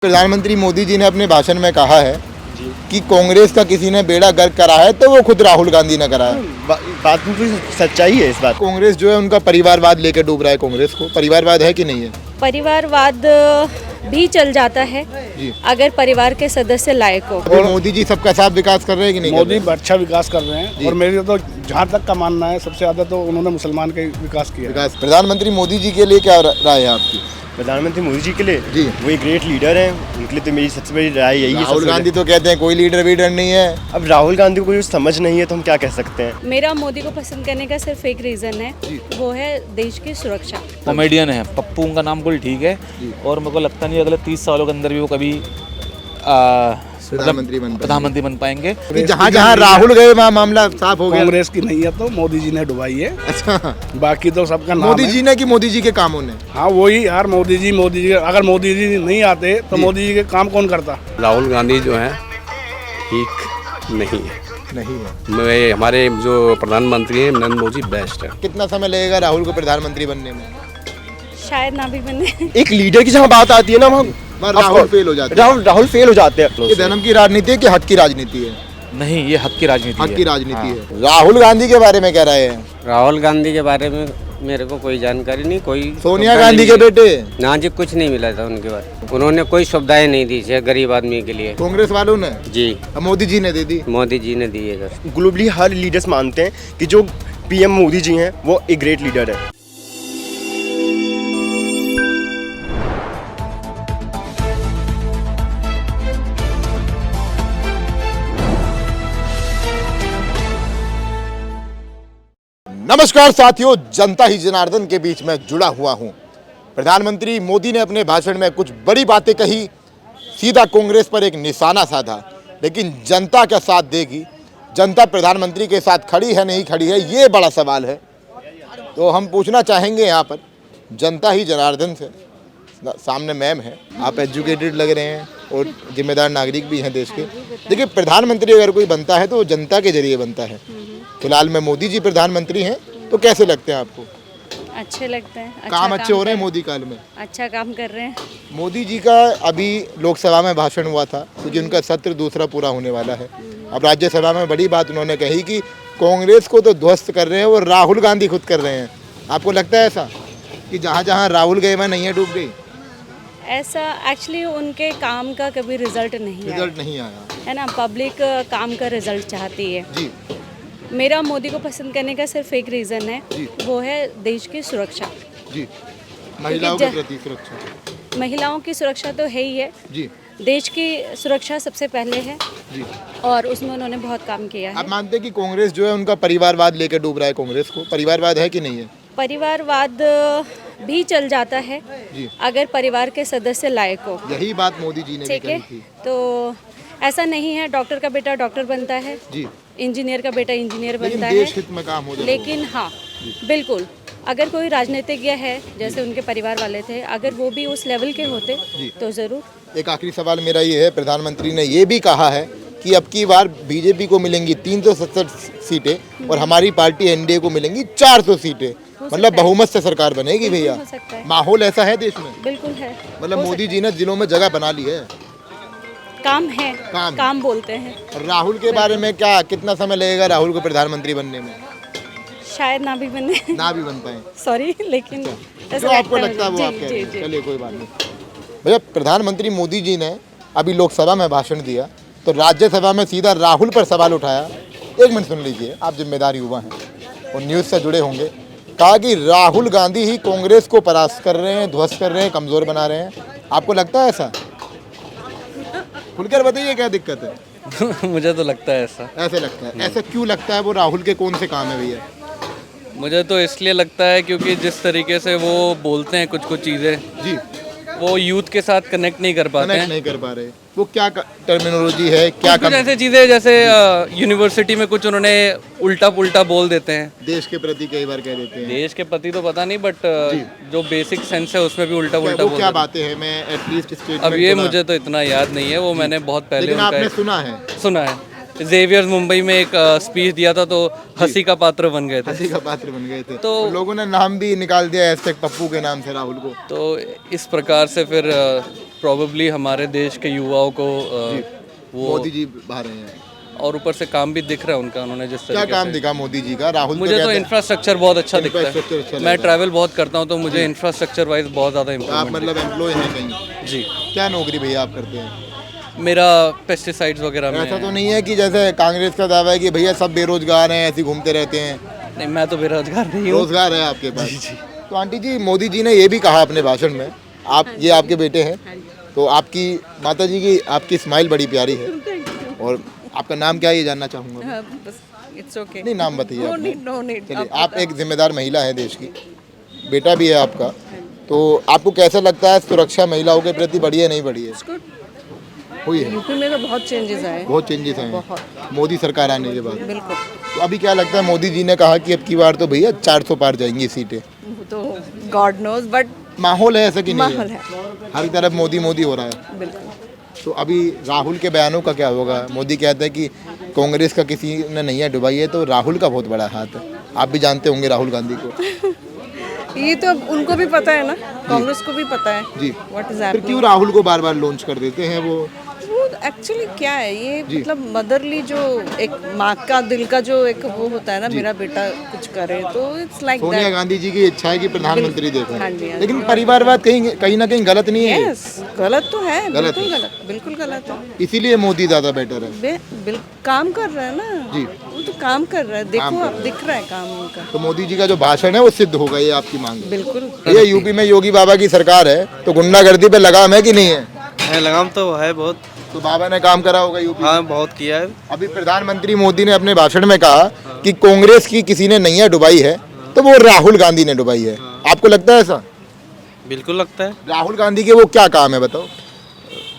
प्रधानमंत्री मोदी जी ने अपने भाषण में कहा है कि कांग्रेस का किसी ने बेड़ा गर्क करा है तो वो खुद राहुल गांधी ने करा है। बात में कोई सच्चाई है इस बात। कांग्रेस जो है उनका परिवारवाद लेकर डूब रहा है। कांग्रेस को परिवारवाद है कि नहीं है? परिवारवाद भी चल जाता है जी। अगर परिवार के सदस्य लायक हो। अभी मोदी जी सबका साथ विकास कर रहे हैं कि नहीं? मोदी अच्छा विकास कर रहे हैं और मेरे तो जहाँ तक का मानना है सबसे ज्यादा तो उन्होंने मुसलमान का विकास किया। विकास प्रधानमंत्री मोदी जी के लिए क्या राय है आपकी? प्रधानमंत्री मोदी जी के लिए जी वो एक ग्रेट लीडर हैं, उनके लिए तो मेरी सबसे बड़ी राय यही है। राहुल गांधी तो कहते हैं कोई लीडर वीडर नहीं है। अब राहुल गांधी को कोई समझ नहीं है तो हम क्या कह सकते हैं। मेरा मोदी को पसंद करने का सिर्फ एक रीजन है, वो है देश की सुरक्षा। कॉमेडियन है पप्पू, उनका नाम बिल्कुल ठीक है और मेरे को लगता नहीं अगले 30 सालों के अंदर भी वो कभी प्रधानमंत्री बन पाएंगे। जहाँ जहाँ राहुल गए वहाँ मामला साफ हो गया। कांग्रेस की नहीं है तो मोदी जी ने डुबाई है। अच्छा, बाकी तो सबका नाम मोदी है। जी ने कि मोदी जी के कामों ने? हाँ वही यार, मोदी जी अगर मोदी जी नहीं आते तो मोदी जी के काम कौन करता। राहुल गांधी जो है ठीक नहीं है। नहीं है। हमारे जो प्रधानमंत्री हैं नरेंद्र मोदी बेस्ट है। कितना समय लगेगा राहुल को प्रधानमंत्री बनने में? शायद ना भी बने। एक लीडर की जहाँ बात आती है ना वहाँ राहुल फेल हो जाते हैं। राहुल फेल हो जाते हैं। ये धर्म की राजनीति है कि हक की राजनीति है? नहीं, ये हक की राजनीति हक है। की राजनीति है। राहुल गांधी के बारे में क्या राय है? राहुल गांधी के बारे में मेरे को कोई जानकारी नहीं। कोई सोनिया गांधी के बेटे? ना जी, कुछ नहीं मिला था उनके बारे में। उन्होंने कोई सुविधाएं नहीं दी है गरीब आदमी के लिए। कांग्रेस वालों ने? जी, अब मोदी जी ने दे दी। मोदी जी ने दी है। ग्लोबली हर लीडर्स मानते हैं कि जो पीएम मोदी जी हैं वो एक ग्रेट लीडर है। नमस्कार साथियों, जनता ही जनार्दन के बीच में जुड़ा हुआ हूं। प्रधानमंत्री मोदी ने अपने भाषण में कुछ बड़ी बातें कही, सीधा कांग्रेस पर एक निशाना साधा, लेकिन जनता क्या साथ देगी? जनता प्रधानमंत्री के साथ खड़ी है नहीं खड़ी है, ये बड़ा सवाल है। तो हम पूछना चाहेंगे यहाँ पर जनता ही जनार्दन से। सामने मैम है, आप एजुकेटेड लग रहे हैं और जिम्मेदार नागरिक भी हैं देश के। देखिए, प्रधानमंत्री अगर कोई बनता है तो वो जनता के जरिए बनता है। फिलहाल में मोदी जी प्रधानमंत्री हैं, तो कैसे लगते हैं आपको? अच्छे लगते हैं। काम अच्छे हो रहे हैं मोदी काल में? अच्छा काम कर रहे हैं। मोदी जी का अभी लोकसभा में भाषण हुआ था क्योंकि उनका सत्र दूसरा पूरा होने वाला है। अब राज्यसभा में बड़ी बात उन्होंने कही कि कांग्रेस को तो ध्वस्त कर रहे हैं और राहुल गांधी खुद कर रहे हैं। आपको लगता है ऐसा कि जहाँ जहाँ राहुल गए वहाँ नैया डूब गई? ऐसा एक्चुअली उनके काम का कभी रिजल्ट नहीं आया रिजल्ट नहीं आया है ना। पब्लिक काम का रिजल्ट चाहती है। जी। मेरा मोदी को पसंद करने का सिर्फ एक रीज़न है, वो है देश की सुरक्षा। जी, महिलाओं के प्रति सुरक्षा। महिलाओं की सुरक्षा तो है ही है जी। देश की सुरक्षा सबसे पहले है जी। और उसमें उन्होंने बहुत काम किया है। आप मानते हैं कि कांग्रेस जो है उनका परिवारवाद लेकर डूब रहा है? कांग्रेस को परिवारवाद है कि नहीं है? परिवारवाद भी चल जाता है अगर परिवार के सदस्य लायक हो। यही बात मोदी जी ने भी ठीक कही है, थी। तो ऐसा नहीं है डॉक्टर का बेटा डॉक्टर बनता है जी, इंजीनियर का बेटा इंजीनियर बनता है, देश हित में काम हो जाए। लेकिन हाँ बिल्कुल, अगर कोई राजनीतिज्ञ है जैसे उनके परिवार वाले थे, अगर वो भी उस लेवल के होते तो ज़रूर। एक आखिरी सवाल मेरा ये है, प्रधानमंत्री ने ये भी कहा है कि अब की बार बीजेपी को मिलेंगी 370 सीटें और हमारी पार्टी एनडीए को मिलेंगी 400 सीटें। मतलब बहुमत से सरकार बनेगी भैया। हो सकता है। माहौल ऐसा है देश में? बिल्कुल है। मतलब मोदी जी ने जिलों में जगह बना ली है। काम है, काम बोलते हैं। राहुल के बारे में क्या, कितना समय लगेगा राहुल को प्रधानमंत्री बनने में? शायद ना भी बने। ना भी बन पाए। सॉरी, लेकिन जो आपको लगता है वो आप कह रहे हैं। चलिए कोई बात नहीं भैया। प्रधानमंत्री मोदी जी ने अभी लोकसभा में भाषण दिया तो राज्यसभा में सीधा राहुल पर सवाल उठाया। एक मिनट सुन लीजिए, आप जिम्मेदार युवा हैं और न्यूज़ से जुड़े होंगे। कहा कि राहुल गांधी ही कांग्रेस को परास्त कर रहे हैं, ध्वस्त कर रहे हैं, कमज़ोर बना रहे हैं। आपको लगता है ऐसा? खुलकर बताइए क्या दिक्कत है? मुझे तो लगता है ऐसा। ऐसे लगता है? ऐसा क्यों लगता है? वो राहुल के कौन से काम है भैया? मुझे तो इसलिए लगता है क्योंकि जिस तरीके से वो बोलते हैं कुछ चीज़ें, जी, वो यूथ के साथ कनेक्ट नहीं कर पाते कनेक्ट हैं। नहीं कर पा रहे। वो क्या टर्मिनोलॉजी है, क्या कुछ ऐसी चीज़ें जैसे यूनिवर्सिटी में कुछ उन्होंने उल्टा पुल्टा बोल देते हैं। देश के प्रति कई बार कह देते हैं। देश के प्रति तो पता नहीं, बट जो बेसिक सेंस है उसमें भी उल्टा पुल्टा वो बोल क्या देते हैं। बातें हैं? मैं एटलीस्ट स्टेटमेंट अब ये मुझे तो इतना याद नहीं है, वो मैंने बहुत पहले लेकिन उनका आपने सुना है? सुना है। जेवियर्स मुंबई में एक स्पीच दिया था तो हंसी का पात्र बन गए थे। हंसी का पात्र बन गए थे। तो लोगों ने नाम भी निकाल दिया हैशटैग पप्पू के नाम से राहुल को। तो इस प्रकार से फिर प्रॉबेबली हमारे देश के युवाओं को वो मोदी जी बाहर हैं, और ऊपर से काम भी दिख रहा है उनका, उन्होंने जिस क्या तरीके काम से दिखा मोदी जी का? राहुल मुझे तो कहते हैं- इंफ्रास्ट्रक्चर बहुत अच्छा दिखता इंफ्रास्ट्रक्चर अच्छा है। लग मैं रहा ट्रैवल बहुत करता हूँ तो मुझे इंफ्रास्ट्रक्चर वाइज बहुत ज़्यादा आप इम्प्रूवमेंट मतलब एम्प्लॉय हैं कहीं? जी। क्या नौकरी भैया आप करते हैं? मेरा पेस्टिसाइड्स वगैरह में ऐसा तो नहीं है कि जैसे कांग्रेस का दावा है कि भैया सब बेरोजगार हैं, ऐसे ही घूमते रहते हैं? नहीं, मैं तो बेरोजगार नहीं हूँ। रोजगार है आपके पास? तो आंटी जी, मोदी जी ने ये भी कहा अपने भाषण में, आप ये आपके बेटे हैं, तो आपकी माता जी की आपकी स्माइल बड़ी प्यारी है, और आपका नाम क्या है ये जानना चाहूँगा। It's okay. नहीं, नाम बताइए नो अपना। Need, no need. चलिए, आप एक जिम्मेदार महिला है देश की, बेटा भी है आपका, तो आपको कैसा लगता है सुरक्षा महिलाओं के प्रति बढ़ी है नहीं बढ़ी है? हुई है, यूपी में तो बहुत चेंजेस आए। बहुत चेंजेस आए हैं मोदी सरकार आने के बाद। बिल्कुल। तो अभी क्या लगता है, मोदी जी ने कहा कि अब की बार तो भैया 400 पार जाएंगी सीटें, वो तो गॉड नोज, बट माहौल है ऐसा कि नहीं माहौल है? है। हर तरफ मोदी मोदी हो रहा है। बिल्कुल। तो अभी राहुल के बयानों का क्या होगा? मोदी कहते हैं कि कांग्रेस का किसी ने नैया डुबाई है, तो राहुल का बहुत बड़ा हाथ है। आप भी जानते होंगे राहुल गांधी को। ये तो अब उनको भी पता है ना, कांग्रेस को भी पता है जी। व्हाट इज फिर हैपनिंग। क्यों राहुल को बार बार लॉन्च कर देते हैं वो? एक्चुअली क्या है ये, मतलब मदरली जो एक माँ का दिल का जो एक वो होता है ना, मेरा बेटा कुछ करे, तो it's like Sonia that. Gandhi ji की इच्छा है कि प्रधानमंत्री देखो, हाँ जी, हाँ जी। लेकिन परिवारवाद कहीं कहीं ना कहीं गलत नहीं है? यस, गलत तो है, गलत बिल्कुल है। गलत, बिल्कुल गलत है। इसीलिए मोदी ज्यादा बेटर है। काम कर रहा है ना जी। वो तो काम कर रहा है, काम देखो कर आप, दिख रहा है काम उनका। तो मोदी जी का जो भाषण है वो सिद्ध होगा, ये आपकी मांग है? बिल्कुल। ये यूपी में योगी बाबा की सरकार है, तो गुंडागर्दी पे लगाम है कि नहीं है? लगाम तो है बहुत। तो बाबा ने काम करा होगा यूपी में। हाँ, बहुत किया है। अभी प्रधानमंत्री मोदी ने अपने भाषण में कहा कि कांग्रेस की किसी ने नैया डुबाई है, तो वो राहुल गांधी ने डुबाई है। आपको लगता है ऐसा? बिल्कुल लगता है। राहुल गांधी के वो क्या काम है बताओ?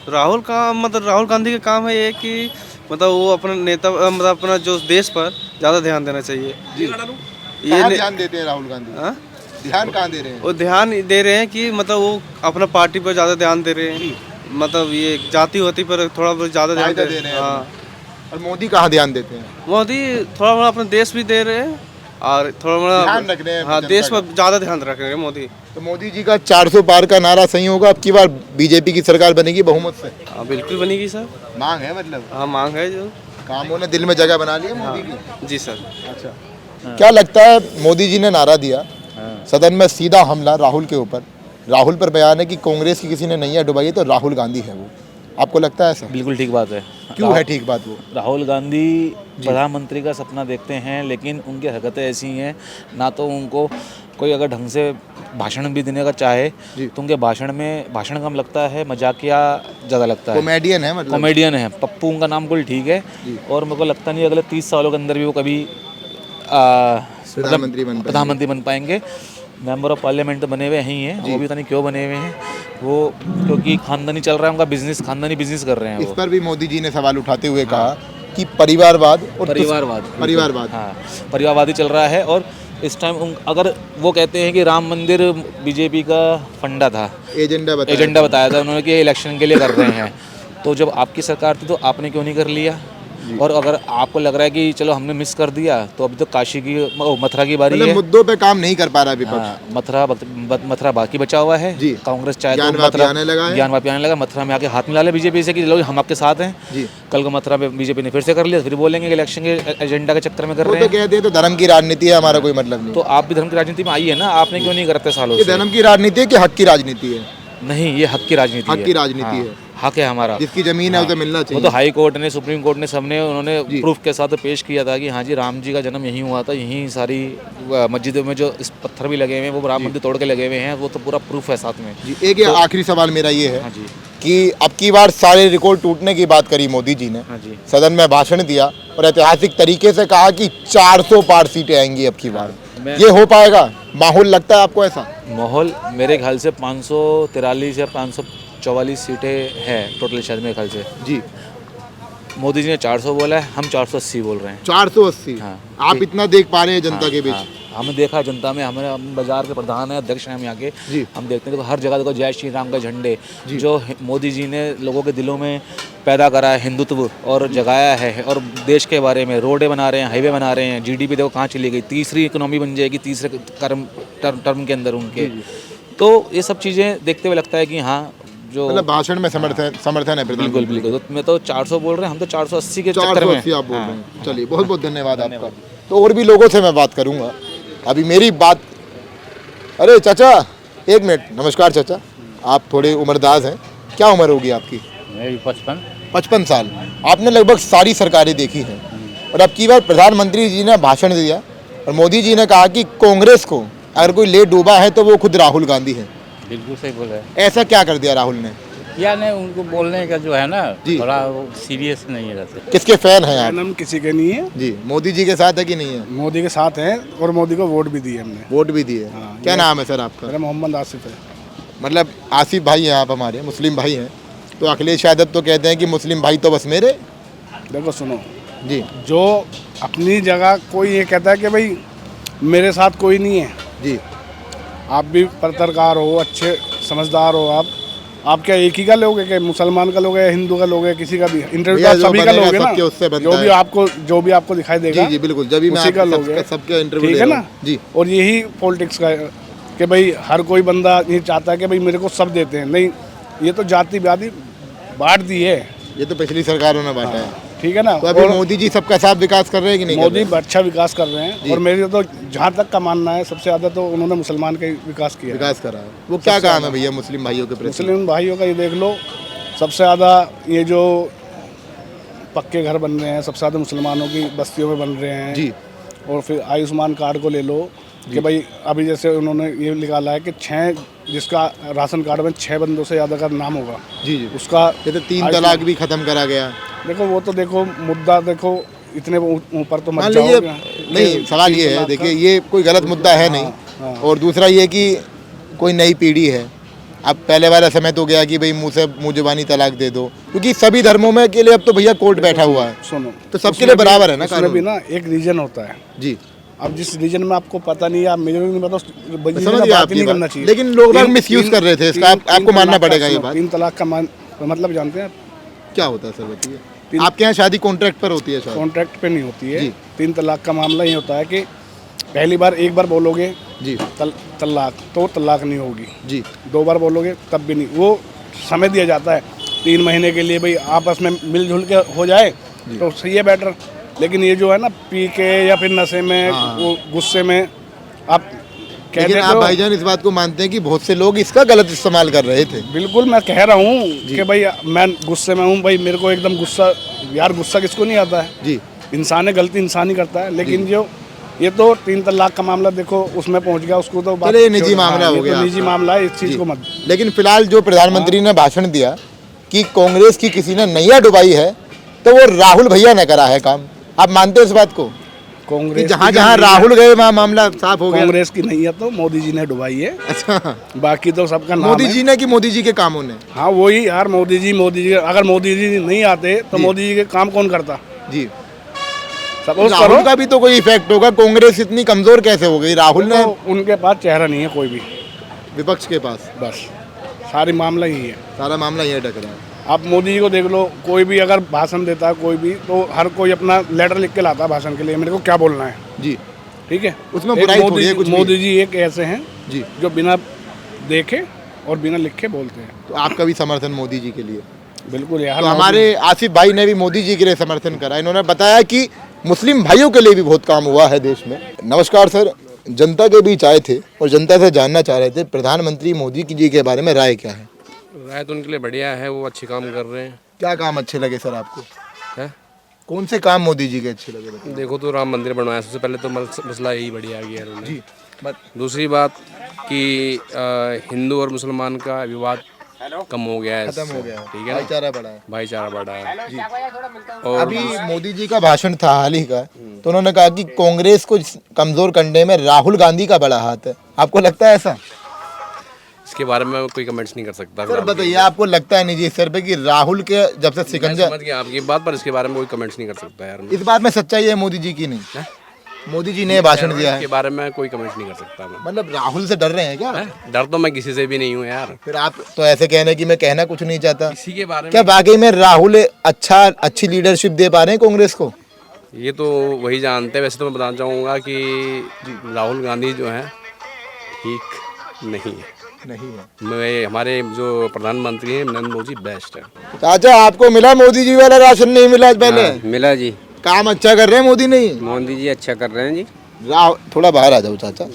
राहुल गांधी का काम है ये कि मतलब वो अपना नेता मतलब अपना जो देश पर ज़्यादा ध्यान देना चाहिए। कहाँ ध्यान देते हैं राहुल गांधी? हाँ? ध्यान कहाँ दे रहे हैं? वो ध्यान दे रहे हैं कि मतलब वो अपना पार्टी पर ज़्यादा ध्यान दे रहे हैं, मतलब ये जाति होती पर थोड़ा बहुत ज़्यादा ध्यान फायदा दे रहे हैं। हाँ, और मोदी कहाँ ध्यान देते हैं? मोदी थोड़ा मोड़ा अपना देश भी दे रहे हैं और थोड़ा ध्यान मोड़ा रख रहे हैं हाँ जनता देश का। पर ज़्यादा ध्यान रख रहे हैं मोदी। तो मोदी जी का 400 पार का नारा सही होगा? अब की बार बीजेपी की सरकार बनेगी बहुमत से? हाँ, बिल्कुल बनेगी सर। मांग है मतलब? हाँ, मांग है जो। कामों ने दिल में जगह बना ली है मोदी की। जी सर। अच्छा, क्या लगता है, मोदी जी ने नारा दिया सदन में सीधा हमला राहुल के ऊपर, राहुल पर बयान है कि कांग्रेस की किसी ने नैया डुबाई है तो राहुल गांधी है वो, आपको लगता है ऐसा? बिल्कुल ठीक बात है। क्यों है ठीक बात वो? राहुल गांधी प्रधानमंत्री का सपना देखते हैं, लेकिन उनकी हरकतें ऐसी हैं, ना तो उनको कोई अगर ढंग से भाषण भी देने का चाहे तो उनके भाषण कम लगता है, मजाकिया ज़्यादा लगता है। कॉमेडियन है मतलब? कॉमेडियन है। पप्पू उनका नाम बिल्कुल ठीक है, और मेरे को लगता नहीं अगले 30 सालों के अंदर भी वो कभी प्रधानमंत्री बन पाएंगे। मेंबर ऑफ पार्लियामेंट तो बने हुए ही हैं, वो भी पता नहीं क्यों बने हुए हैं वो, क्योंकि खानदानी चल रहा है उनका बिजनेस, खानदानी बिजनेस कर रहे हैं इस वो। पर भी मोदी जी ने सवाल उठाते हुए कहा कि परिवारवाद और परिवारवाद हाँ, परिवारवादी चल रहा है। और इस टाइम अगर वो कहते हैं कि राम मंदिर बीजेपी का फंडा था, एजेंडा बताया था उन्होंने कि इलेक्शन के लिए कर रहे हैं, तो जब आपकी सरकार थी तो आपने क्यों नहीं कर लिया? और अगर आपको लग रहा है कि चलो हमने मिस कर दिया, तो अभी तो काशी की मथुरा की बारी है। मुद्दों पे काम नहीं कर पा रहा विपक्ष। हाँ, मथुरा बाकी बचा हुआ है। कांग्रेस चाहे तो ज्ञान वापी आने लगा, मथुरा में आके हाथ मिला ले बीजेपी से कि चलो हम आपके साथ हैं। कल को मथुरा में बीजेपी ने फिर से कर लिया, फिर बोलेंगे कि इलेक्शन के एजेंडा के चक्कर में कर रहे हैं। कहते हैं तो धर्म की राजनीति है, हमारा कोई मतलब नहीं। तो आप भी धर्म की राजनीति में आई है ना, आपने क्यों नहीं करते सालों से? धर्म की राजनीति है कि हक की राजनीति है? नहीं, ये हक की राजनीति है। हक की राजनीति है, हक है हमारा। जिसकी जमीन है उसे मिलना चाहिए। वो तो हाई कोर्ट ने, सुप्रीम कोर्ट ने, सबने उन्होंने प्रूफ के साथ पेश किया था कि हाँ जी राम जी का जन्म यहीं हुआ था, यहीं सारी मस्जिदों में जो इस पत्थर भी लगे हुए हैं वो राम मंदिर तोड़ के लगे हुए हैं, वो तो पूरा प्रूफ है साथ में। एक आखिरी सवाल मेरा ये है जी कि अब की बार सारे रिकॉर्ड टूटने की बात करी मोदी जी ने, सदन में भाषण दिया और ऐतिहासिक तरीके से कहा कि 400 पार सीटें आएंगी अब की बार, ये हो पाएगा? माहौल लगता है आपको ऐसा? माहौल मेरे ख्याल से 543 या 544 सीटें हैं टोटल शायद मेरे ख्याल से। जी, मोदी जी ने 400 बोला है, हम 480 बोल रहे हैं। 480? हाँ, आप इतना देख पा रहे हैं जनता के बीच? हाँ, हमने देखा जनता में, हमारे बाजार के प्रधान है, अध्यक्ष हैं हम यहाँ के, हम देखते हैं देखो हर जगह देखो जय श्री राम का झंडे जो मोदी जी ने लोगों के दिलों में पैदा करा है, हिंदुत्व और जगाया है, और देश के बारे में रोडें बना रहे हैं, हाईवे बना रहे हैं, जीडीपी देखो कहाँ चली गई, तीसरी इकोनॉमी बन जाएगी तीसरे टर्म के अंदर उनके। तो ये सब चीज़ें देखते हुए लगता है कि हाँ जो मतलब भाषण में समर्थन है बिल्कुल बिल्कुल, तो मैं तो 400 बोल रहे हैं, हम तो 480 के चक्कर में। 480 आप बोल रहे हैं। चलिए बहुत बहुत धन्यवाद आपका। तो और भी लोगों से मैं बात करूंगा। अभी मेरी बात, अरे चाचा एक मिनट, नमस्कार चाचा, आप थोड़े उम्रदाज हैं, क्या उम्र होगी आपकी? मेरी 55 साल। आपने लगभग सारी सरकारें देखी हैं और अब की बार प्रधानमंत्री जी ने भाषण दिया और मोदी जी ने कहा कि कांग्रेस को अगर कोई ले डूबा है तो वो खुद राहुल गांधी है। बिल्कुल सही बोल रहे हैं। ऐसा क्या कर दिया राहुल ने? यानी उनको बोलने का जो है ना, जी। थोड़ा सीरियस नहीं रहते। किसके फैन हैं आप? हम किसी के नहीं है जी, मोदी जी के साथ है कि नहीं है? मोदी के साथ हैं और मोदी को वोट भी दिए हमने। वोट भी दिए। क्या नाम है सर आपका? मेरा मोहम्मद आसिफ है। मतलब आसिफ भाई हैं आप, हमारे मुस्लिम भाई हैं, तो अखिलेश यादव तो कहते हैं कि मुस्लिम भाई तो बस मेरे। देखो सुनो जी जो अपनी जगह कोई ये कहता है कि भाई मेरे साथ कोई नहीं है। जी आप भी पत्रकार हो, अच्छे समझदार हो, आप क्या एक ही का लोगे, कि मुसलमान का लोगे, हिंदू का लोगे, किसी का भी इंटरव्यू भैया आप जो सभी का बनेगा लोगे ना, सबके उससे बनता जो भी आपको दिखाई देगा। जी जी बिल्कुल, जब भी मैं उसी का आप लोगे, सबका इंटरव्यू ठीक ले है रहा ना। हूं। जी और यही पॉलिटिक्स का है कि भाई हर कोई बंदा ये चाहता है कि भाई मेरे को सब देते हैं। नहीं, ये तो जाति व्याधि बांट दी है, ये तो पिछली सरकारों ने बांटा है। ठीक है ना। तो अभी और मोदी जी सबका साथ विकास कर रहे हैं कि नहीं? मोदी अच्छा विकास कर रहे हैं और मेरे तो जहाँ तक का मानना है सबसे ज़्यादा तो उन्होंने मुसलमान का ही विकास किया है। विकास करा है। वो क्या काम है भैया मुस्लिम भाइयों के प्रति? मुस्लिम भाइयों का ये देख लो, सबसे ज़्यादा ये जो पक्के घर बन रहे हैं, सबसे ज़्यादा मुसलमानों की बस्तियों में बन रहे हैं। जी। और फिर आयुष्मान कार्ड को ले लो कि भाई अभी जैसे उन्होंने ये निकाला है कि 6 जिसका राशन कार्ड में 6 बंदों से ज़्यादा का नाम होगा, जी जी, उसका ये तो 3 तलाक भी खत्म करा गया। देखो वो तो देखो मुद्दा देखो इतने ऊपर तो मत मान लीजिए, जाओ। नहीं सवाल ये है, देखिए ये कोई गलत मुद्दा है नहीं। और दूसरा ये कि कोई नई पीढ़ी है, अब पहले वाला समय तो गया कि भाई मुंह जुबानी तलाक दे दो, क्योंकि सभी धर्मों में के लिए अब तो भैया कोर्ट बैठा हुआ है। सुनो, तो सबके लिए बराबर है ना उसमें भी ना एक रीजन होता है। जी, अब जिस रीजन में आपको पता नहीं है, आप मेरे को नहीं पता, समझ गया आपकी नहीं बात। करना चाहिए। लेकिन लोग मिसयूज कर रहे थे इसका, आपको मानना पड़ेगा ये बात। 3 तलाक का मतलब जानते हैं क्या होता है सर, बताइए। आपके यहाँ शादी कॉन्ट्रैक्ट पर होती है? शादी कॉन्ट्रैक्ट पे नहीं होती है। 3 तलाक का मामला ये होता है कि पहली बार एक बार बोलोगे जी तलाक तो तलाक नहीं होगी जी, 2 बार बोलोगे तब भी नहीं। वो समय दिया जाता है 3 महीने के लिए, भाई आपस में मिलजुल के हो जाए तो सही है, बेटर। लेकिन ये जो है ना पी के या फिर नशे में, वो गुस्से में आप लेकिन आप भाईजान इस बात को मानते हैं कि बहुत से लोग इसका गलत इस्तेमाल कर रहे थे? बिल्कुल, मैं कह रहा हूँ कि भाई मैं गुस्से में हूँ, भाई मेरे को एकदम गुस्सा, यार गुस्सा किसको नहीं आता है जी, इंसान है, गलती इंसान ही करता है। लेकिन जो ये तो 3 तलाक का मामला देखो उसमें पहुंच गया, उसको तो चलिए निजी मामला हो गया, निजी मामला है, इस चीज को मत। लेकिन फिलहाल जो प्रधानमंत्री ने भाषण दिया कि कांग्रेस की किसी ने नैया डुबाई है, तो वो राहुल भैया ने करा है काम। आप मानते हो इस बात को? कांग्रेस जहाँ जहाँ राहुल गए वहाँ मामला साफ हो गया। कांग्रेस की नहीं है तो मोदी जी ने डुबाई है। अच्छा, बाकी तो सबका नाम मोदी है। जी ने कि मोदी जी के कामों ने? हाँ वही यार, मोदी जी अगर मोदी जी नहीं आते तो मोदी जी के काम कौन करता? जी, सपोज राहुल करो का भी तो कोई इफेक्ट होगा। कांग्रेस इतनी कमजोर कैसे हो गई? राहुल ने, उनके पास चेहरा नहीं है कोई भी, विपक्ष के पास बस सारी मामला यही है। सारा मामला यही टकरा है। आप मोदी जी को देख लो, कोई भी अगर भाषण देता है कोई भी, तो हर कोई अपना लेटर लिख के लाता है भाषण के लिए, मेरे को क्या बोलना है। जी, ठीक है, उसमें बुराई थोड़ी है कुछ भी। मोदी जी एक ऐसे हैं जी, जो बिना देखे और बिना लिखे बोलते हैं। तो आपका भी समर्थन मोदी जी के लिए? बिल्कुल यार। तो हमारे आसिफ भाई ने भी मोदी जी के लिए समर्थन करा। इन्होंने बताया कि मुस्लिम भाइयों के लिए भी बहुत काम हुआ है देश में। नमस्कार सर, जनता के बीच आए थे और जनता से जानना चाह रहे थे प्रधानमंत्री मोदी जी के बारे में राय क्या है? राय तो उनके लिए बढ़िया है, वो अच्छे काम कर रहे हैं। क्या काम अच्छे लगे सर आपको? है कौन से काम मोदी जी के अच्छे लगे बताइए? देखो तो राम मंदिर बनवाया सबसे पहले, तो मसला यही बढ़िया गया उन्होंने। जी, दूसरी बात कि हिंदू और मुसलमान का विवाद कम हो गया है, खत्म हो गया, ठीक है, भाईचारा बढ़ा है। भाईचारा बढ़ा है जी। और अभी मोदी जी का भाषण था हाल ही का, तो उन्होंने कहा कि कांग्रेस को कमजोर करने में राहुल गांधी का बड़ा हाथ है। आपको लगता है ऐसा? इसके बारे में कोई कमेंट्स नहीं कर सकता। सर बताइए, आपको लगता है निजी स्तर पे कि राहुल के जब से शिकंजा, समझ गया आपकी बात, पर इसके बारे में कोई कमेंट्स नहीं कर सकता यार। इस बात में सच्चाई है मोदी जी की? नहीं, मोदी जी ने भाषण दिया है, इसके बारे में कोई कमेंट्स नहीं कर सकता मैं। मतलब राहुल से डर रहे हैं क्या? डर तो मैं किसी से भी नहीं हूँ यार। फिर आप तो ऐसे कहने कि मैं कहना कुछ नहीं चाहता। किसी के बारे में क्या वाकई में राहुल अच्छी लीडरशिप दे पा रहे हैं कांग्रेस को? ये तो वही जानते हैं। वैसे तो मैं बताना चाहूँगा कि राहुल गांधी जो है ठीक नहीं है। नहीं है। हमारे जो प्रधानमंत्री हैं नरेंद्र मोदी बेस्ट है। चाचा आपको मिला मोदी जी वाला राशन? नहीं मिला पहले? हाँ, मिला जी। काम अच्छा कर रहे हैं मोदी? नहीं, मोदी जी अच्छा कर रहे हैं जी। थोड़ा बाहर आ जाओ चाचा।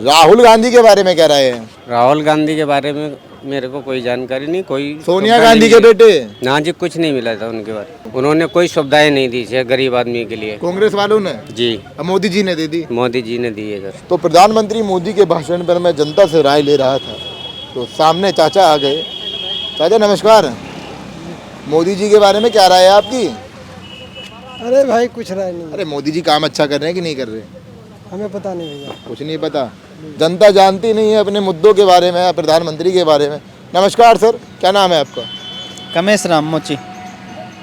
राहुल गांधी के बारे में क्या राय है? राहुल गांधी के बारे में मेरे को कोई जानकारी नहीं। कोई सोनिया गांधी के बेटे? ना जी, कुछ नहीं मिला था उनके बारे में। उन्होंने कोई सुविधाएं नहीं दी है गरीब आदमी के लिए। कांग्रेस वालों ने? जी, मोदी जी ने दे दी। मोदी जी ने दी है सर। तो प्रधानमंत्री मोदी के भाषण पर मैं जनता से राय ले रहा था, तो सामने चाचा आ गए। चाचा नमस्कार, मोदी जी के बारे में क्या राय है आपकी? अरे भाई कुछ राय नहीं। अरे मोदी जी काम अच्छा कर रहे हैं कि नहीं कर रहे? हमें पता नहीं भैया। कुछ नहीं पता, जनता जानती नहीं है अपने मुद्दों के बारे में, प्रधानमंत्री के बारे में। नमस्कार सर, क्या नाम है आपका? कमेश राम मोची।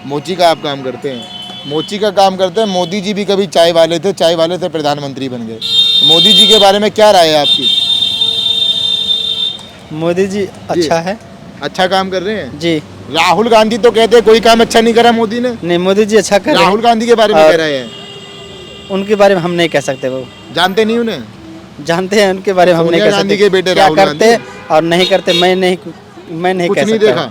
मोची का आप काम करते हैं? मोची का काम करते हैं। मोदी जी भी कभी चाय वाले थे, चाय वाले से प्रधानमंत्री बन गए। मोदी जी के बारे में क्या राय है आपकी? मोदी जी अच्छा है, अच्छा काम कर रहे हैं जी। राहुल गांधी तो कहते हैं कोई काम अच्छा नहीं करा मोदी ने। नहीं, मोदी जी अच्छा कर रहे हैं। राहुल गांधी के बारे में क्या राय है? उनके बारे में हम नहीं कह सकते, वो जानते नहीं उन्हें? जानते हैं उनके बारे में हम नहीं सोनिया कह गांधी सकते के बेटे क्या राहुल करते गांधी। और नहीं करते। मैं नहीं कुछ कह नहीं सकता। देखा?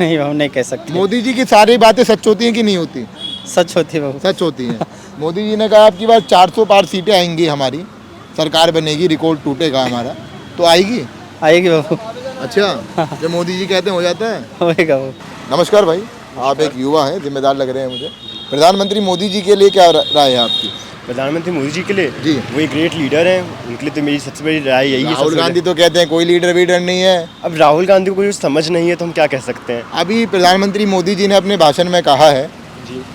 नहीं, हम नहीं कह सकते। मोदी जी की सारी बातें सच होती हैं कि नहीं होती? सच होती है वो। सच होती हैं। मोदी जी ने कहा आपकी बार 400 पार सीटें आएंगी, हमारी सरकार बनेगी, रिकॉर्ड टूटेगा हमारा। तो आएगी? आएगी वो। अच्छा, जो मोदी जी कहते हैं हो जाता है? होएगा वो। नमस्कार भाई, आप एक युवा हैं, जिम्मेदार लग रहे हैं मुझे। प्रधानमंत्री मोदी जी के लिए क्या राय है आपकी? प्रधानमंत्री मोदी जी के लिए जी, वो एक ग्रेट लीडर हैं, उनके लिए तो मेरी सबसे बड़ी राय यही है। राहुल गांधी तो कहते हैं कोई लीडर वीडर नहीं है। अब राहुल गांधी को कोई समझ नहीं है तो हम क्या कह सकते हैं। अभी प्रधानमंत्री मोदी जी ने अपने भाषण में कहा है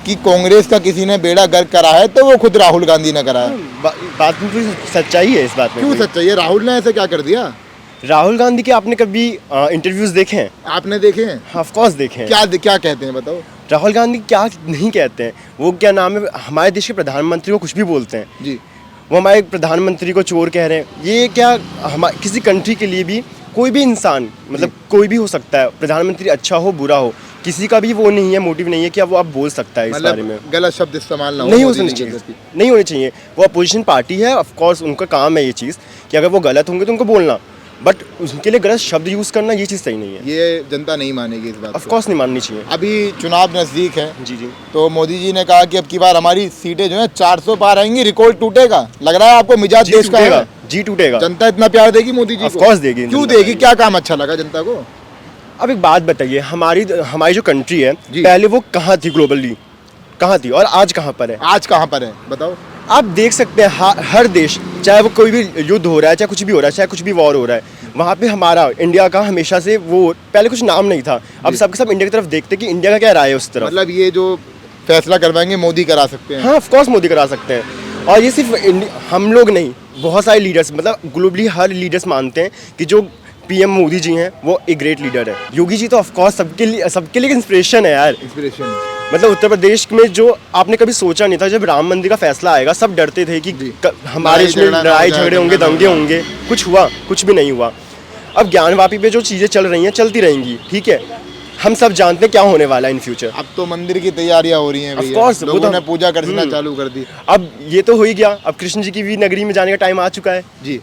कि कांग्रेस का किसी ने बेड़ा गर्क करा है तो वो खुद राहुल गांधी ने करा है। बात में कोई सच्चाई है इस बात में? क्यों सच्चाई है? राहुल ने ऐसा क्या कर दिया? राहुल गांधी के आपने कभी इंटरव्यूज देखे हैं? आपने देखे हैं? ऑफ कोर्स देखे हैं। क्या कहते हैं बताओ? राहुल गांधी क्या नहीं कहते हैं, वो क्या नाम है, हमारे देश के प्रधानमंत्री को कुछ भी बोलते हैं जी। वो हमारे प्रधानमंत्री को चोर कह रहे हैं। ये क्या हमारे किसी कंट्री के लिए भी कोई भी इंसान मतलब कोई भी हो सकता है, प्रधानमंत्री अच्छा हो बुरा हो, किसी का भी वो नहीं है, मोटिव नहीं है कि अब वो आप बोल सकता है इस बारे में। गलत शब्द इस्तेमाल नहीं होने चाहिए, नहीं होने चाहिए। वो अपोजिशन पार्टी है, ऑफ कोर्स उनका काम है ये चीज़ कि अगर वो गलत होंगे तो उनको बोलना, बट उनके लिए गलत शब्द यूज़ करना ये चीज़ सही नहीं है। ये जनता नहीं मानेगी इस बात को। ऑफ कोर्स नहीं माननी चाहिए। अभी चुनाव नज़दीक है जी जी। तो मोदी जी ने कहा कि अब की बार हमारी सीटें जो है 400 पार आएंगी, रिकॉर्ड टूटेगा। लग रहा है आपको मिजाज देश का है? जी टूटेगा। जनता इतना प्यार देगी मोदी जी को? ऑफ कोर्स देगी। क्यों देगी? क्या काम अच्छा लगा जनता को? अब एक बात बताइए, हमारी जो कंट्री है पहले वो कहाँ थी, ग्लोबली कहाँ थी और आज कहाँ पर है? आज कहाँ पर है बताओ? आप देख सकते हैं हर देश, चाहे वो कोई भी युद्ध हो रहा है, चाहे कुछ भी हो रहा है, चाहे कुछ भी वॉर हो रहा है, वहाँ पे हमारा इंडिया का हमेशा से वो पहले कुछ नाम नहीं था। अब सबके सब इंडिया की तरफ देखते कि इंडिया का क्या राय है उस तरफ। मतलब ये जो फैसला करवाएंगे मोदी करा सकते हैं? हाँ ऑफ कोर्स मोदी करा सकते हैं। और ये सिर्फ हम लोग नहीं, बहुत सारे लीडर्स मतलब ग्लोबली हर लीडर्स मानते हैं कि जो पीएम मोदी जी हैं वो एक ग्रेट लीडर है। योगी जी तो ऑफ कोर्स सबके लिए इंस्पिरेशन है यार। इंस्पिरेशन मतलब उत्तर प्रदेश में जो आपने कभी सोचा नहीं था, जब राम मंदिर का फैसला आएगा सब डरते थे कि हमारे देश में लड़ाई झगड़े होंगे, दंगे होंगे, कुछ हुआ? कुछ भी नहीं हुआ। अब ज्ञानवापी पे जो चीज़ें चल रही हैं चलती रहेंगी, ठीक है, हम सब जानते हैं क्या होने वाला है इन फ्यूचर। अब तो मंदिर की तैयारियां हो रही हैं भैया, लोगों ने पूजा करना चालू कर दी। अब ये तो हो ही गया, अब कृष्ण जी की भी नगरी में जाने का टाइम आ चुका है जी।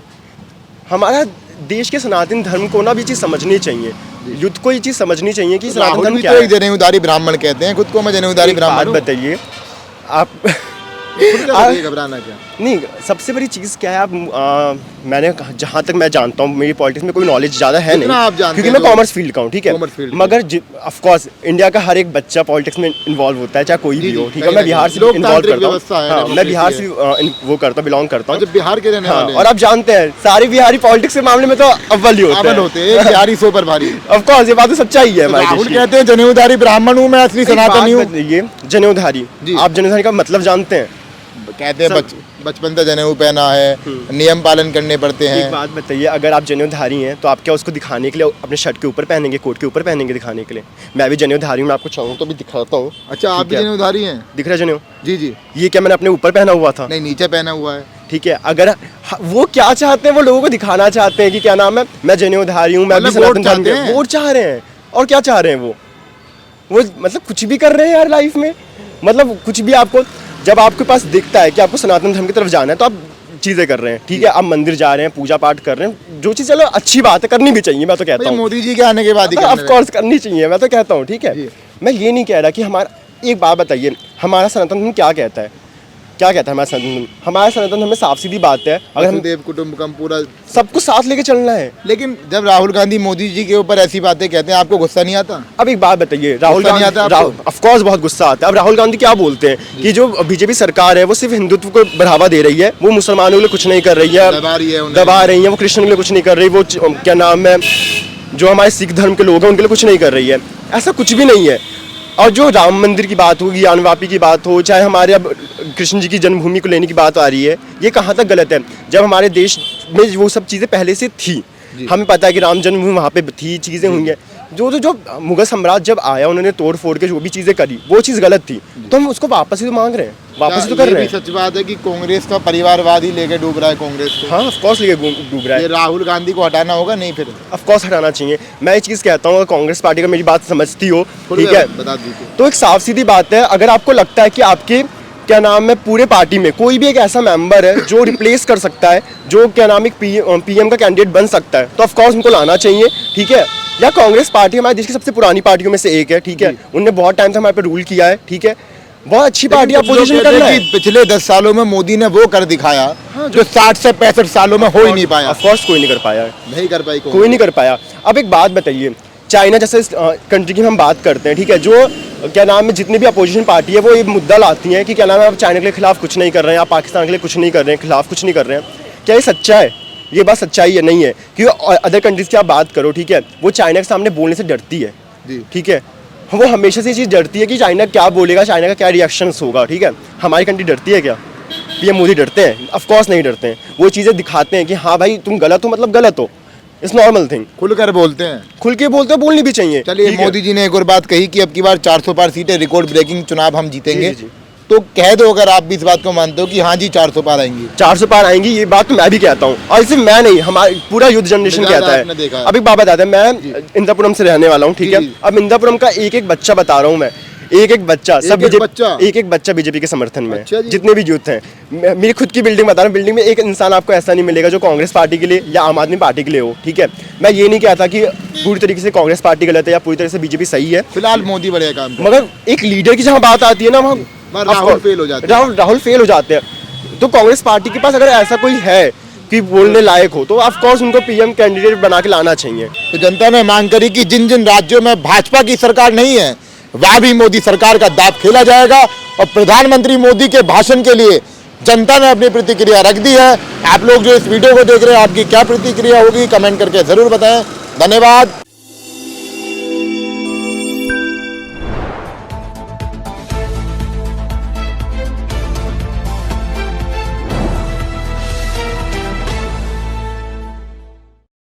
हमारा देश के सनातन धर्म को ना भी चीज़ समझनी चाहिए, युद्ध को ये चीज़ समझनी चाहिए कि सनातन धर्म क्या है। जनेऊधारी ब्राह्मण कहते हैं खुद को, मैं जनेऊधारी ब्राह्मण हूं। बताइए आप घबराना क्या? नहीं, सबसे बड़ी चीज़ क्या है, आप मैंने जहाँ तक मैं जानता हूँ, मेरी पॉलिटिक्स में कोई नॉलेज ज़्यादा है नहीं, आप जानते क्योंकि मैं कॉमर्स फील्ड का हूँ, ठीक है, मगर ऑफ कोर्स इंडिया का हर एक बच्चा पॉलिटिक्स में इन्वॉल्व होता है, चाहे कोई भी हो, ठीक है। मैं बिहार से इन्वॉल्व करता हूँ, मैं बिहार से वो करता बिलोंग करता हूँ, बिहार के रहने वाले। और आप जानते हैं सारे बिहारी पॉलिटिक्स के मामले में तो अव्वल ही होते हैं, बिहारी 100 पर भारी। ऑफ कोर्स ये बात तो सच्चाई है। राहुल कहते हैं जनेऊधारी ब्राह्मण हूँ मैं, असली सनातनी हूँ। ये जनेऊधारी, आप जनेऊधारी का मतलब जानते हैं? कहते हैं बचपन से जनेऊ पहना है, नियम पालन करने पड़ते हैं। एक बात बताइए, अगर आप जनेऊधारी हैं तो आप क्या उसको दिखाने के लिए अपने शर्ट के ऊपर पहनेंगे, कोट के ऊपर पहनेंगे दिखाने के लिए? मैं भी जनेऊधारी हूँ, मैं आपको चाहूँ तो भी दिखाता हूँ। अच्छा, आप भी जनेऊधारी हैं? दिख रहा है जनेऊ? जी जी। ये क्या मैंने अपने ऊपर पहना हुआ था? नहीं, नीचे पहना हुआ है। ठीक है, अगर वो क्या चाहते हैं, वो लोगों को दिखाना चाहते हैं कि क्या नाम है, मैं जनेऊधारी हूँ, मैं भी सनातन धर्म के, वोट चाह रहे हैं। और क्या चाह रहे हैं वो मतलब कुछ भी कर रहे हैं यार लाइफ में, मतलब कुछ भी। आपको जब आपके पास दिखता है कि आपको सनातन धर्म की तरफ जाना है तो आप चीज़ें कर रहे हैं, ठीक है। अब मंदिर जा रहे हैं, पूजा पाठ कर रहे हैं, जो चीज़ चलो अच्छी बात है, करनी भी चाहिए, मैं तो कहता हूँ। मोदी जी के आने के बाद ही ऑफ कोर्स करनी चाहिए, मैं तो कहता हूँ, ठीक है। मैं ये नहीं कह रहा कि हमारा, एक बात बताइए, हमारा सनातन धर्म क्या कहता है, क्या कहता है हमारा सनातन धर्म में साफ सीधी बात है, अगर हम देव कुटुंबकम पूरा सबको साथ लेके चलना है। लेकिन जब राहुल गांधी मोदी जी के ऊपर ऐसी बातें कहते हैं, आपको गुस्सा नहीं आता? अब एक बात बताइए, राहुल गांधी, ऑफ कोर्स बहुत गुस्सा आता है। अब राहुल गांधी क्या बोलते हैं कि जो बीजेपी सरकार है वो सिर्फ हिंदुत्व को बढ़ावा दे रही है, वो मुसलमानों के लिए कुछ नहीं कर रही है, दबा रही है, वो क्रिश्चियन के लिए कुछ नहीं कर रही, वो क्या नाम है, जो हमारे सिख धर्म के लोग हैं उनके लिए कुछ नहीं कर रही है। ऐसा कुछ भी नहीं है। और जो राम मंदिर की बात हो, ज्ञानवापी की बात हो, चाहे हमारे अब कृष्ण जी की जन्मभूमि को लेने की बात आ रही है, ये कहाँ तक गलत है? जब हमारे देश में वो सब चीज़ें पहले से थी, हमें पता है कि राम जन्मभूमि वहाँ पे थी, चीज़ें हुई हैं। जो मुगल सम्राट जब आया, उन्होंने तोड़ फोड़ के जो भी चीज़ें करी, वो चीज़ गलत थी, तो हम उसको वापस ही तो मांग रहे हैं, वापस ही तो कर रहे हैं। सच बात है कि कांग्रेस का परिवारवाद ही लेके डूब रहा है कांग्रेस को। हाँ, ऑफ कोर्स लेके डूब रहा है। ये राहुल गांधी को हटाना होगा, नहीं फिर ऑफ कोर्स हटाना चाहिए। मैं ये चीज़ कहता हूँ, अगर कांग्रेस पार्टी का मेरी बात समझती हो, ठीक है, बता दीजिए। तो एक साफ सीधी बात है, अगर आपको लगता है कि आपके क्या नाम है पूरे पार्टी में कोई भी एक ऐसा मेंबर है जो रिप्लेस कर सकता है, जो क्या नाम है पीएम का कैंडिडेट बन सकता है, तो ऑफ कोर्स उनको लाना चाहिए, ठीक है। या कांग्रेस पार्टी हमारे देश की सबसे पुरानी पार्टियों में से एक है, ठीक है, उनने बहुत टाइम से हमारे पे रूल किया है, ठीक है, बहुत अच्छी पार्टी अपोजिशन कर रहा है। पिछले 10 सालों में मोदी ने वो कर दिखाया जो 60 से 65 सालों में हो ही नहीं पाया। ऑफ कोर्स कोई नहीं कर पाया, नहीं कर पाई कोई नहीं कर पाया। अब एक बात बताइए, चाइना जैसे कंट्री की हम बात करते हैं, ठीक है, जो क्या नाम है जितनी भी अपोजिशन पार्टी है वो ये मुद्दा लाती हैं कि क्या नाम है आप चाइना के खिलाफ कुछ नहीं कर रहे हैं, आप पाकिस्तान के लिए कुछ नहीं कर रहे हैं, खिलाफ कुछ नहीं कर रहे हैं। क्या ये सच्चा है? ये बात सच्चाई है, नहीं है। क्योंकि अदर कंट्रीज की आप बात करो, ठीक है, वो चाइना के सामने बोलने से डरती है, ठीक है, वो हमेशा से ये चीज़ डरती है कि चाइना क्या बोलेगा, चाइना का क्या रिएक्शन होगा, ठीक है। हमारी कंट्री डरती है क्या? पीएम मोदी डरते हैं? ऑफ कोर्स नहीं डरते हैं। वो चीज़ें दिखाते हैं कि हाँ भाई तुम गलत हो मतलब गलत हो, इट्स नॉर्मल थिंग। खुलकर बोलते हैं, खुल के बोलते हैं, बोलनी भी चाहिए। चलिए, मोदी जी ने एक और बात कही कि अब की बार 400 पार सीटें, रिकॉर्ड ब्रेकिंग चुनाव हम जीतेंगे। तो कह दो अगर आप भी इस बात को मानते हो कि हाँ जी 400 पार आएंगी। 400 पार आएंगी, ये बात तो मैं भी कहता हूँ, और सिर्फ मैं नहीं, हमारी पूरा यूथ जनरेशन कहता है। अभी बाबा बताते हैं, मैं इंदापुरम से रहने वाला हूँ, ठीक है। अब इंदापुरम का एक एक बच्चा बता रहा हूँ मैं, एक बच्चा, सब एक बच्चा बीजेपी के समर्थन में, जितने भी यूथ हैं। मेरी खुद की बिल्डिंग बता रहा हूँ, बिल्डिंग में एक इंसान आपको ऐसा नहीं मिलेगा जो कांग्रेस पार्टी के लिए या आम आदमी पार्टी के लिए हो, ठीक है। मैं ये नहीं कहता कि पूरी तरीके से कांग्रेस पार्टी गलत है या पूरी तरह से बीजेपी सही है, फिलहाल मोदी बढ़िया काम, मगर एक लीडर की जहाँ बात आती है ना, वहाँ राहुल फेल हो जाते हैं। राहुल फेल हो जाते हैं। तो कांग्रेस पार्टी के पास अगर ऐसा कोई है कि बोलने लायक हो, तो ऑफ कोर्स उनको पीएम कैंडिडेट बना के लाना चाहिए। तो जनता ने मांग करी कि जिन जिन राज्यों में भाजपा की सरकार नहीं है, वह भी मोदी सरकार का दांव खेला जाएगा। और प्रधानमंत्री मोदी के भाषण के लिए जनता ने अपनी प्रतिक्रिया रख दी है। आप लोग जो इस वीडियो को देख रहे हैं, आपकी क्या प्रतिक्रिया होगी, कमेंट करके जरूर बताएं। धन्यवाद।